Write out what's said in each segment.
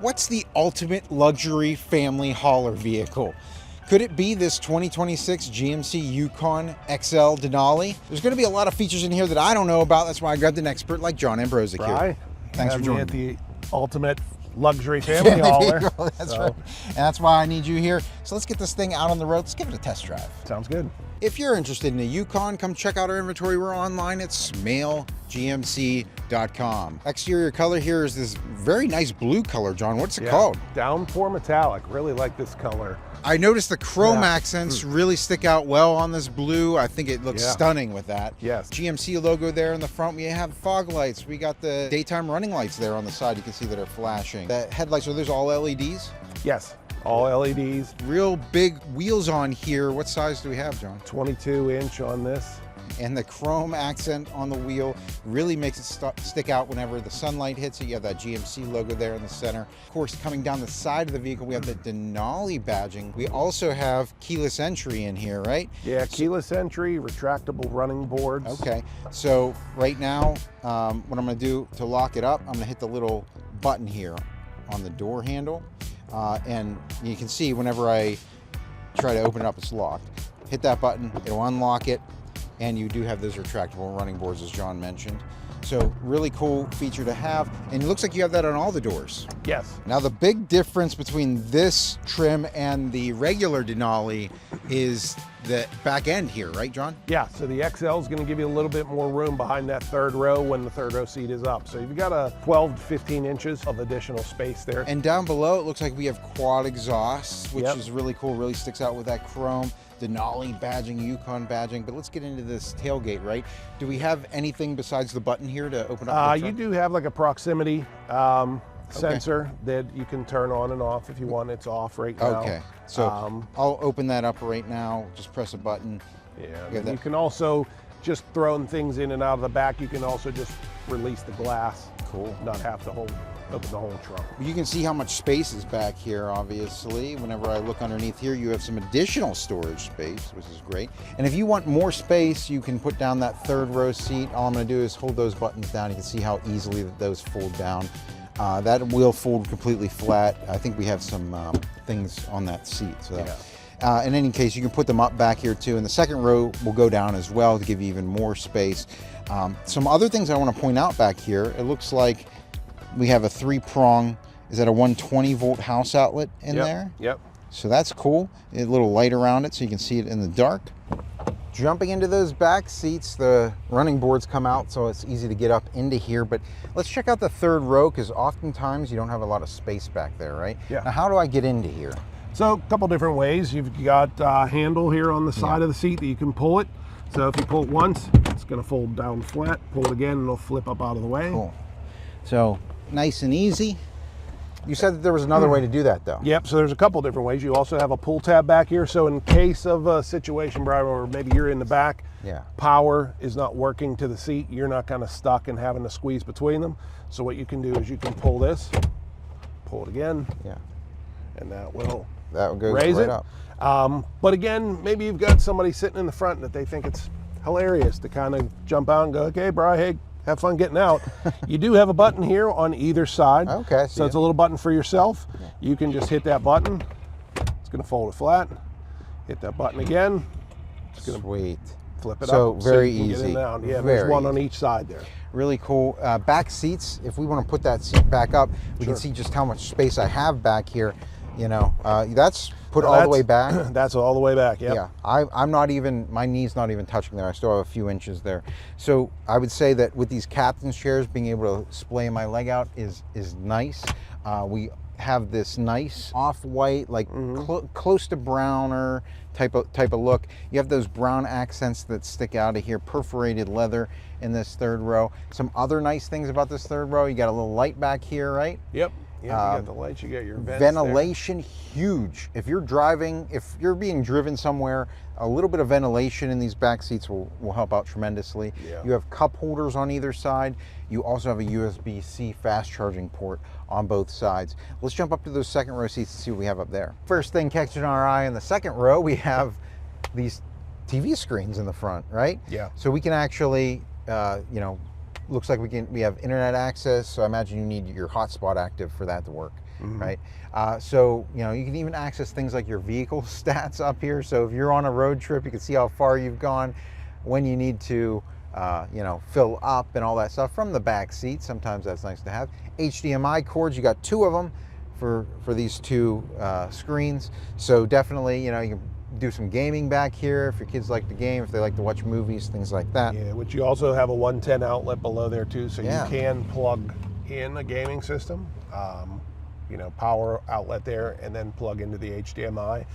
What's the ultimate luxury family hauler vehicle? Could it be this 2026 GMC Yukon XL Denali? There's going to be a lot of features in here that I don't know about. That's why I grabbed an expert like John Ambrosic here. Thanks for joining me. At the ultimate luxury family hauler. That's right. And that's why I need you here. So let's get this thing out on the road. Let's give it a test drive. Sounds good. If you're interested in a Yukon, come check out our inventory. We're online at smailgmc.com. Exterior color here is this very nice blue color, John. What's it called? Downpour Metallic. Really like this color. I noticed the chrome accents really stick out well on this blue. I think it looks stunning with that. Yes. GMC logo there in the front. We have fog lights. We got the daytime running lights there on the side. You can see that are flashing. The headlights, are those all LEDs? Yes, all LEDs. Real big wheels on here. What size do we have, John? 22-inch on this. And the chrome accent on the wheel really makes it stick out whenever the sunlight hits it. You have that GMC logo there in the center. Of course, coming down the side of the vehicle, we have the Denali badging. We also have keyless entry in here, right? Yeah, keyless entry, retractable running boards. Okay, so right now, what I'm gonna do to lock it up, I'm gonna hit the little button here on the door handle. And you can see whenever I try to open it up, it's locked. Hit that button, it'll unlock it. And you do have those retractable running boards, as John mentioned. So really cool feature to have. And it looks like you have that on all the doors. Yes. Now the big difference between this trim and the regular Denali is the back end here, right, John? Yeah, so the XL is going to give you a little bit more room behind that third row when the third row seat is up. So you've got a 12 to 15 inches of additional space there. And down below, it looks like we have quad exhausts, which is really cool, really sticks out with that chrome. Denali badging, Yukon badging, but let's get into this tailgate, right? Do we have anything besides the button here to open up the trunk? You do have like a proximity sensor that you can turn on and off if you want. It's off right now. Okay, so I'll open that up right now. Just press a button. Yeah, you can also, just throwing things in and out of the back, you can also just release the glass. Cool. Not have to open the whole trunk. You can see how much space is back here, obviously. Whenever I look underneath here, you have some additional storage space, which is great. And if you want more space, you can put down that third row seat. All I'm gonna do is hold those buttons down. You can see how easily those fold down. That will fold completely flat. I think we have some things on that seat. So. Yeah. In any case, you can put them up back here too. And the second row will go down as well to give you even more space. Some other things I want to point out back here, it looks like we have a 3-prong, is that a 120 volt house outlet in there? Yep. So that's cool. A little light around it so you can see it in the dark. Jumping into those back seats, the running boards come out so it's easy to get up into here. But let's check out the third row because oftentimes you don't have a lot of space back there, right? Yeah. Now how do I get into here? So a couple different ways. You've got a handle here on the side of the seat that you can pull it. So if you pull it once, it's going to fold down flat. Pull it again and it'll flip up out of the way. Cool. So nice and easy. You said that there was another way to do that though. Yep, so there's a couple different ways. You also have a pull tab back here. So in case of a situation, Brian, where maybe you're in the back, power is not working to the seat, you're not kind of stuck and having to squeeze between them. So what you can do is you can pull this, pull it again, and that will go raise right it up. But again, maybe you've got somebody sitting in the front that they think it's hilarious to kind of jump out and go, okay, Brian, hey, have fun getting out. You do have a button here on either side. Okay. So it's a little button for yourself. You can just hit that button. It's going to fold it flat. Hit that button again. It's going to flip it up. So very you can easy. Get in and out. Yeah, very there's one on each side there. Really cool. Back seats, if we want to put that seat back up, we can see just how much space I have back here. You know, that's put all the way back. That's all the way back, yeah. I'm not even, my knee's not even touching there. I still have a few inches there. So I would say that with these captain's chairs, being able to splay my leg out is nice. We have this nice off-white, like close to browner type of look. You have those brown accents that stick out of here, perforated leather in this third row. Some other nice things about this third row, you got a little light back here, right? Yep. Yeah, you got the lights, you got your vents ventilation, huge. If you're driving, if you're being driven somewhere, a little bit of ventilation in these back seats will help out tremendously. Yeah. You have cup holders on either side. You also have a USB-C fast charging port on both sides. Let's jump up to those second row seats and see what we have up there. First thing catching our eye in the second row, we have these TV screens in the front, right? Yeah. So we can actually, you know, looks like we have internet access, so I imagine you need your hotspot active for that to work. right? So, you know, you can even access things like your vehicle stats up here. So if you're on a road trip, you can see how far you've gone, when you need to, you know, fill up and all that stuff from the back seat. Sometimes that's nice to have. HDMI cords, you got 2 of them for these 2 screens. So definitely, you know, you can do some gaming back here if your kids like to game, if they like to watch movies, things like that. Yeah, which you also have a 110 outlet below there too, so you can plug in a gaming system, you know, power outlet there, and then plug into the HDMI.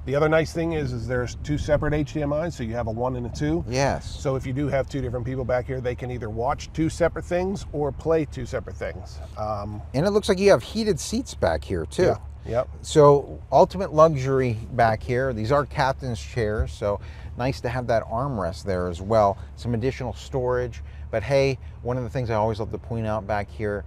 The other nice thing is there's 2 separate HDMIs, so you have a 1 and a 2. Yes. So if you do have 2 different people back here, they can either watch 2 separate things or play 2 separate things. And it looks like you have heated seats back here too. Yeah. Yep. So ultimate luxury back here. These are captain's chairs, so nice to have that armrest there as well. Some additional storage. But hey, one of the things I always love to point out back here,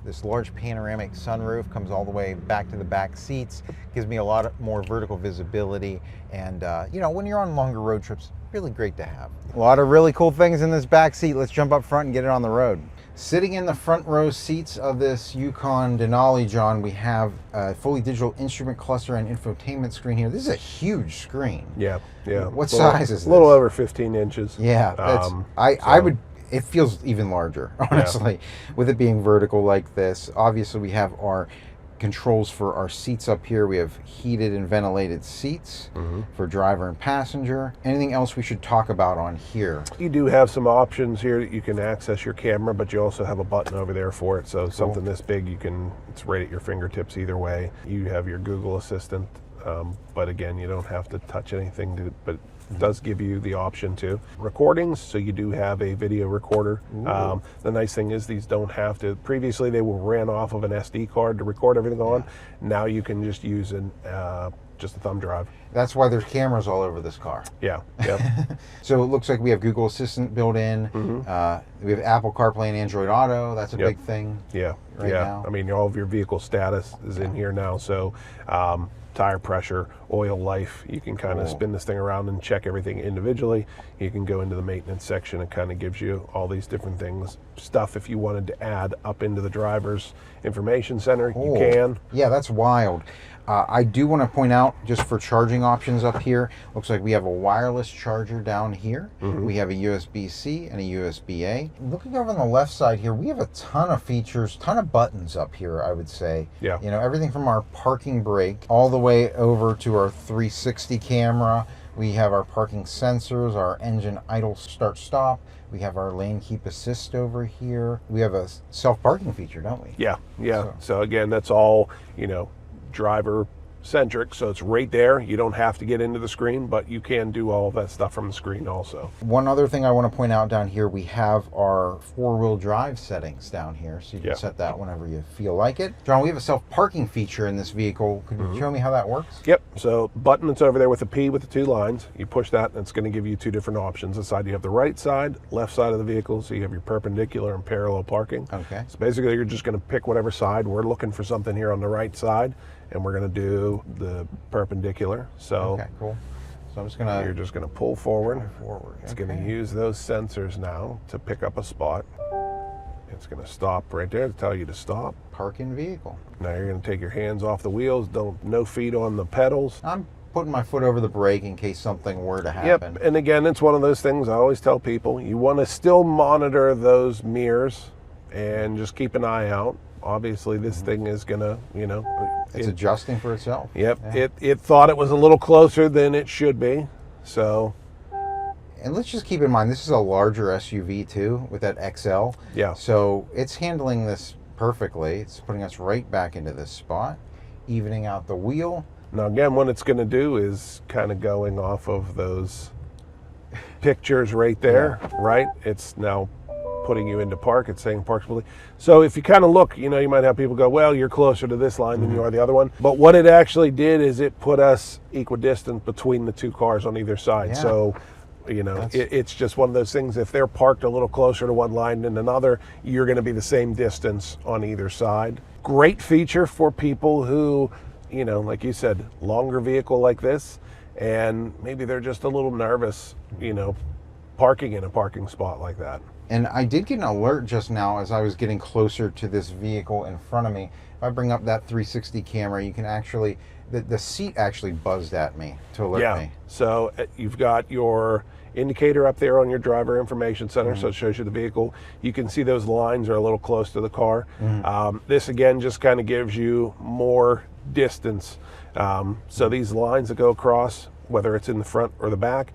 this large panoramic sunroof comes all the way back to the back seats, gives me a lot more vertical visibility, and you know, when you're on longer road trips, really great to have. A lot of really cool things in this back seat. Let's jump up front and get it on the road. Sitting in the front row seats of this Yukon Denali, John, we have a fully digital instrument cluster and infotainment screen here. This is a huge screen. Yeah, yeah. What size is this? A little over 15 inches. Yeah, I would. It feels even larger, honestly, with it being vertical like this. Obviously, we have our controls for our seats up here. We have heated and ventilated seats for driver and passenger. Anything else we should talk about on here? You do have some options here that you can access your camera, but you also have a button over there for it. So something this big, it's right at your fingertips either way. You have your Google Assistant, but again, you don't have to touch anything, but it does give you the option to recordings, so you do have a video recorder. The nice thing is these don't have to, previously they were ran off of an SD card to record everything on. Now you can just use just a thumb drive. That's why there's cameras all over this car. Yeah, yeah. So it looks like we have Google Assistant built in. We have Apple CarPlay and Android Auto. That's a big thing. Yeah, right now. I mean, all of your vehicle status is in here now. So tire pressure, oil life, you can kind of spin this thing around and check everything individually. You can go into the maintenance section. It kind of gives you all these different things, stuff if you wanted to add up into the driver's information center, you can. Yeah, that's wild. I do want to point out, just for charging options up here, looks like we have a wireless charger down here. We have a USB-C and a USB-A. Looking over on the left side here, we have a ton of features, ton of buttons up here, I would say. Yeah. You know, everything from our parking brake all the way over to our 360 camera. We have our parking sensors, our engine idle start stop. We have our lane keep assist over here. We have a self-parking feature, don't we? Yeah, yeah. So again, that's all, you know, driver centric, so it's right there. You don't have to get into the screen, but you can do all of that stuff from the screen also. One other thing I want to point out down here, we have our 4-wheel drive settings down here, so you can set that whenever you feel like it. John, we have a self-parking feature in this vehicle. Could you show me how that works? Yep, so button that's over there with a P with the 2 lines, you push that and it's going to give you 2 different options. Inside you have the right side, left side of the vehicle, so you have your perpendicular and parallel parking. Okay. So basically you're just going to pick whatever side. We're looking for something here on the right side, and we're going to do the perpendicular. So okay, cool. So I'm just gonna. You're just going to pull forward. It's okay. going to use those sensors now to pick up a spot. It's going to stop right there to tell you to stop. Park in vehicle. Now you're going to take your hands off the wheels. No feet on the pedals. I'm putting my foot over the brake in case something were to happen. Yep. And again, it's one of those things I always tell people. You want to still monitor those mirrors and just keep an eye out. Obviously, this thing is going to, you know, it's adjusting for itself. Yep. Yeah. It thought it was a little closer than it should be. So. And let's just keep in mind, this is a larger SUV too, with that XL. Yeah. So it's handling this perfectly. It's putting us right back into this spot, evening out the wheel. Now again, what it's going to do is kind of going off of those pictures right there, right? It's now putting you into park. It's saying park fully. So if you kind of look, you know, you might have people go, well, you're closer to this line than you are the other one. But what it actually did is it put us equidistant between the 2 cars on either side. So, you know, it's just one of those things. If they're parked a little closer to one line than another, you're going to be the same distance on either side. Great feature for people who, you know, like you said, longer vehicle like this, and maybe they're just a little nervous, you know, parking in a parking spot like that. And I did get an alert just now as I was getting closer to this vehicle in front of me. If I bring up that 360 camera, you can actually, the seat actually buzzed at me to alert me. So you've got your indicator up there on your driver information center, so it shows you the vehicle. You can see those lines are a little close to the car. This again just kind of gives you more distance. So these lines that go across, whether it's in the front or the back,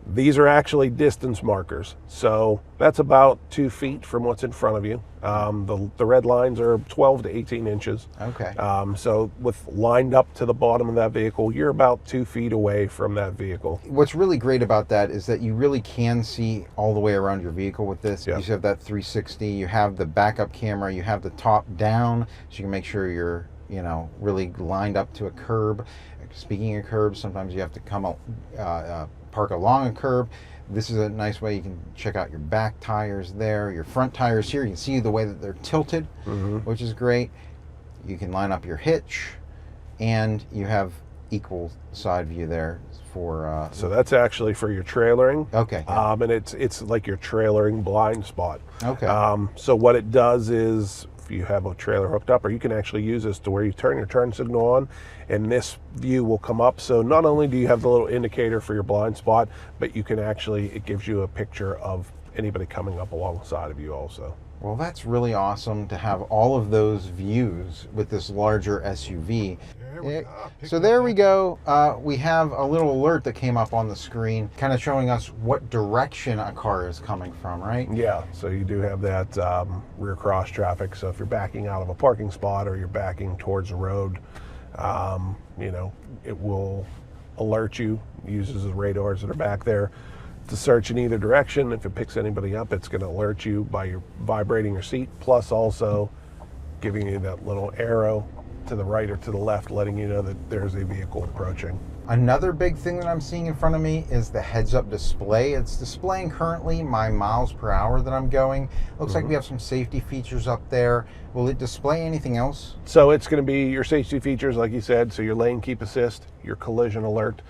these are actually distance markers. So that's about 2 feet from what's in front of you. The red lines are 12 to 18 inches. Okay. So with lined up to the bottom of that vehicle, you're about 2 feet away from that vehicle. What's really great about that is that you really can see all the way around your vehicle with this. Yep. You have that 360, you have the backup camera, you have the top down, so you can make sure you're, you know, really lined up to a curb. Speaking of curbs, sometimes you have to come park along a curb. This is a nice way you can check out your back tires there, your front tires here. You can see the way that they're tilted, which is great. You can line up your hitch, and you have equal side view there for... so that's actually for your trailering. Okay. And it's like your trailering blind spot. Okay. So what it does is, if you have a trailer hooked up, or you can actually use this to where you turn your turn signal on, and this view will come up. So not only do you have the little indicator for your blind spot, but you can actually, it gives you a picture of anybody coming up alongside of you also. Well, that's really awesome to have all of those views with this larger SUV. So there we go. We have a little alert that came up on the screen, kind of showing us what direction a car is coming from, right? Yeah, so you do have that rear cross traffic. So if you're backing out of a parking spot or you're backing towards the road, you know, it will alert you, uses the radars that are back there to search in either direction. If it picks anybody up, it's going to alert you by your vibrating your seat, plus also giving you that little arrow to the right or to the left, letting you know that there's a vehicle approaching. Another big thing that I'm seeing in front of me is the heads-up display. It's displaying currently my miles per hour that I'm going. Looks like we have some safety features up there. Will it display anything else? So it's going to be your safety features, like you said, so your lane keep assist, your collision alert.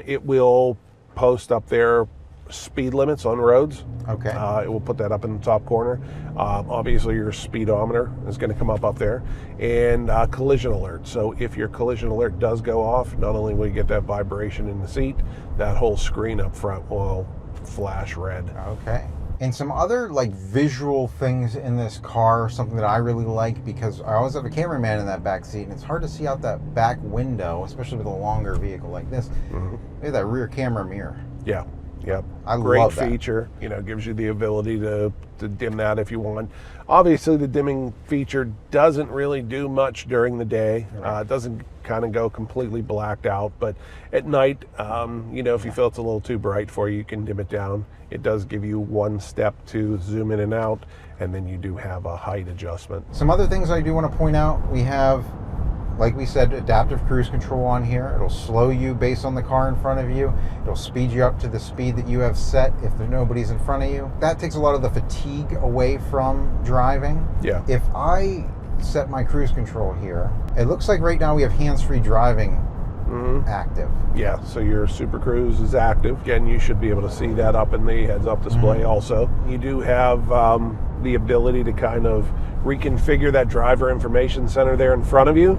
It will post up there speed limits on roads. Okay. It will put that up in the top corner. Obviously your speedometer is going to come up there, and collision alert. So if your collision alert does go off, not only will you get that vibration in the seat, that whole screen up front will flash red. Okay. And some other like visual things in this car, something that I really like, because I always have a cameraman in that back seat, and it's hard to see out that back window, especially with a longer vehicle like this. Maybe that rear camera mirror. Yeah. Yep. Great love feature. You know, gives you the ability to dim that if you want. Obviously, the dimming feature doesn't really do much during the day. It doesn't kind of go completely blacked out, but at night, you know, if you feel it's a little too bright for you, you can dim it down. It does give you one step to zoom in and out, and then you do have a height adjustment. Some other things I do want to point out, we have, like we said, adaptive cruise control on here. It'll slow you based on the car in front of you. It'll speed you up to the speed that you have set if nobody's in front of you. That takes a lot of the fatigue away from driving. Yeah. If I set my cruise control here, it looks like right now we have hands-free driving active. Yeah, so your Super Cruise is active. Again, you should be able to see that up in the heads-up display also. You do have the ability to kind of reconfigure that driver information center there in front of you.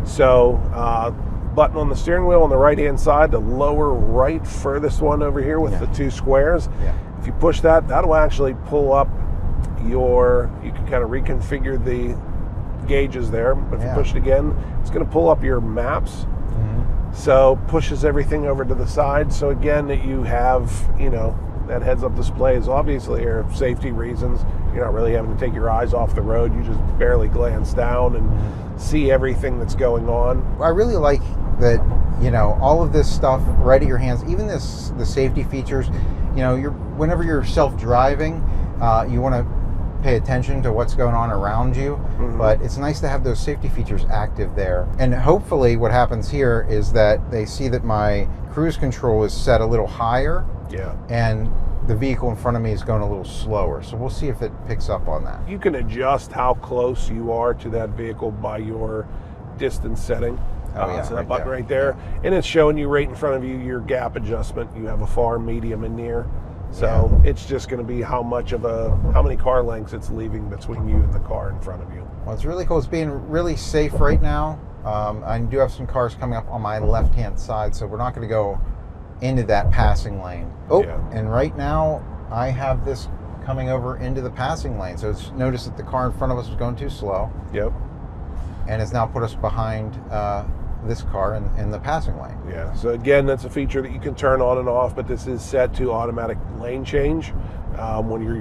So button on the steering wheel on the right hand side, the lower right furthest one over here with the two squares. If you push that, that'll actually pull up your, you can kind of reconfigure the gauges there, but if you push it again, it's going to pull up your maps. So pushes everything over to the side. So again, that you have, you know, that heads-up display is obviously for safety reasons. You're not really having to take your eyes off the road. You just barely glance down and see everything that's going on. I really like that, you know, all of this stuff right at your hands, even the safety features. You know, whenever you're self-driving, you want to pay attention to what's going on around you, but it's nice to have those safety features active there. And hopefully what happens here is that they see that my cruise control is set a little higher, and the vehicle in front of me is going a little slower. So we'll see if it picks up on that. You can adjust how close you are to that vehicle by your distance setting. So that button right there, and it's showing you right in front of you your gap adjustment. You have a far, medium, and near. So it's just going to be how many car lengths it's leaving between you and the car in front of you. Well, it's really cool. It's being really safe right now. I do have some cars coming up on my left-hand side, so we're not going to go into that passing lane. Oh, and right now I have this coming over into the passing lane. So it's noticed that the car in front of us was going too slow. Yep. And it's now put us behind this car in the passing lane. Yeah, so again, that's a feature that you can turn on and off, but this is set to automatic lane change when you're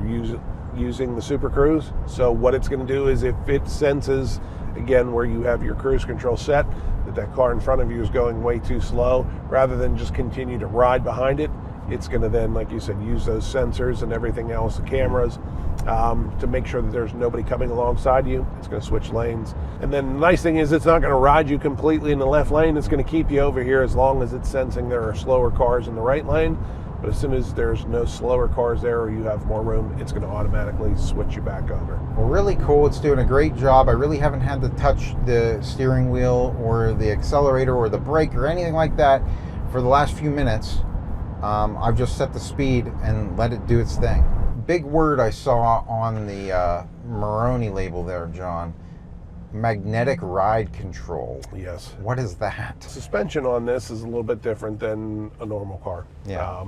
using the Super Cruise. So what it's going to do is if it senses, again, where you have your cruise control set, that car in front of you is going way too slow, rather than just continue to ride behind it, it's going to then, like you said, use those sensors and everything else, the cameras, to make sure that there's nobody coming alongside you. It's going to switch lanes. And then the nice thing is it's not going to ride you completely in the left lane. It's going to keep you over here as long as it's sensing there are slower cars in the right lane. But as soon as there's no slower cars there or you have more room, it's going to automatically switch you back over. Well, really cool. It's doing a great job. I really haven't had to touch the steering wheel or the accelerator or the brake or anything like that for the last few minutes. I've just set the speed and let it do its thing. Big word I saw on the Moroni label there, John. Magnetic ride control. Yes. What is that? Suspension on this is a little bit different than a normal car. Yeah.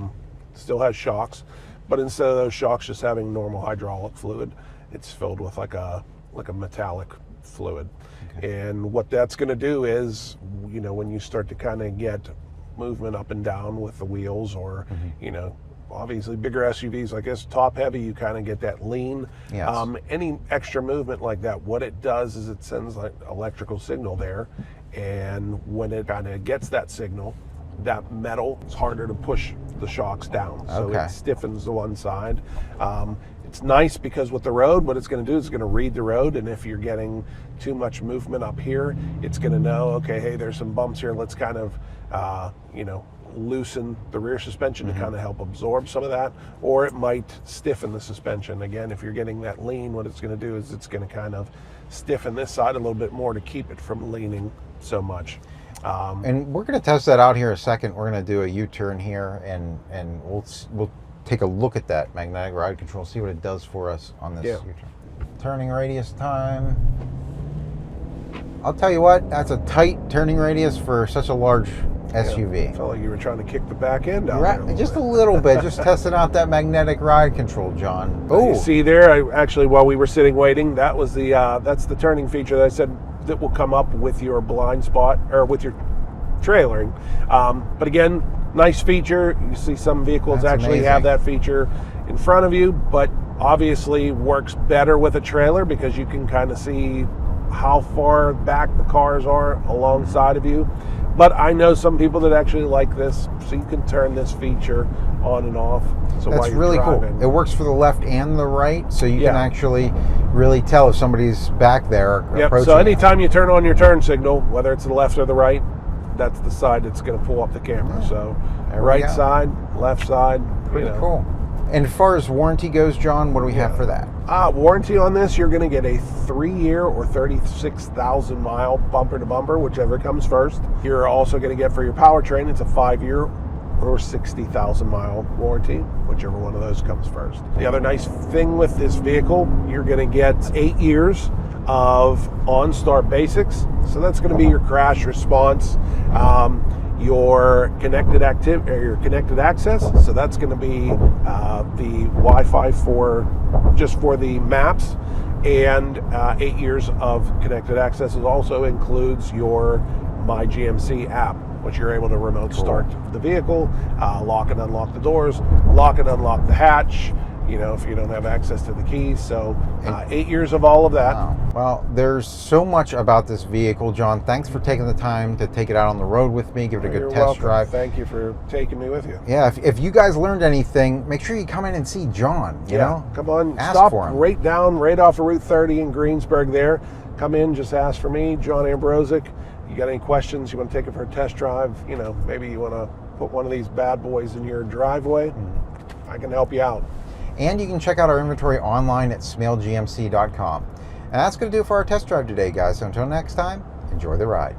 Still has shocks, but instead of those shocks just having normal hydraulic fluid, it's filled with like a metallic fluid. Okay. And what that's going to do is, when you start to kind of get movement up and down with the wheels, or obviously bigger SUVs like this, top heavy, you kind of get that lean. Yes. Any extra movement like that, what it does is it sends like electrical signal there, and when it kind of gets that signal, that metal, it's harder to push the shocks down. So it stiffens the one side. It's nice because with the road, what it's going to do is it's going to read the road, and if you're getting too much movement up here, it's going to know, okay, hey, there's some bumps here, let's kind of loosen the rear suspension to kind of help absorb some of that, or it might stiffen the suspension. Again, if you're getting that lean, what it's going to do is it's going to kind of stiffen this side a little bit more to keep it from leaning so much. And we're going to test that out here in a second. We're going to do a U-turn here, and we'll take a look at that magnetic ride control, see what it does for us on this U-turn. Turning radius time. I'll tell you what, that's a tight turning radius for such a large SUV. Felt like you were trying to kick the back end out there. Just a little bit, just testing out that magnetic ride control, John. Oh, you see there, actually, while we were sitting waiting, that was that's the turning feature that I said that will come up with your blind spot, or with your trailering. But again, nice feature. You see some vehicles actually have that feature in front of you, but obviously works better with a trailer because you can kind of see how far back the cars are alongside of you. But I know some people that actually like this, so you can turn this feature on and off. So that's really cool. It works for the left and the right, so you can actually really tell if somebody's back there approaching. So anytime you turn on your turn signal, whether it's the left or the right, that's the side that's going to pull up the camera. So right side, left side. Pretty cool. And as far as warranty goes, John, what do we have for that? Warranty on this, you're going to get a 3-year or 36,000 mile bumper to bumper, whichever comes first. You're also going to get for your powertrain, it's a 5-year or 60,000 mile warranty, whichever one of those comes first. The other nice thing with this vehicle, you're going to get 8 years of OnStar basics. So that's going to be your crash response, your connected access. So that's going to be the Wi-Fi just for the maps, and 8 years of connected access. It also includes your My GMC app, which you're able to remote start the vehicle, lock and unlock the doors, lock and unlock the hatch, if you don't have access to the keys. So 8 years of all of that. Wow. Well, there's so much about this vehicle, John. Thanks for taking the time to take it out on the road with me, give it a good test drive. Thank you for taking me with you. Yeah, if you guys learned anything, make sure you come in and see John, you know? Come on, ask stop for him. right off of Route 30 in Greensburg there. Come in, just ask for me, John Ambrosic. You got any questions, you want to take it for a test drive, maybe you want to put one of these bad boys in your driveway, I can help you out. And you can check out our inventory online at smailgmc.com. And that's going to do it for our test drive today, guys. So until next time, enjoy the ride.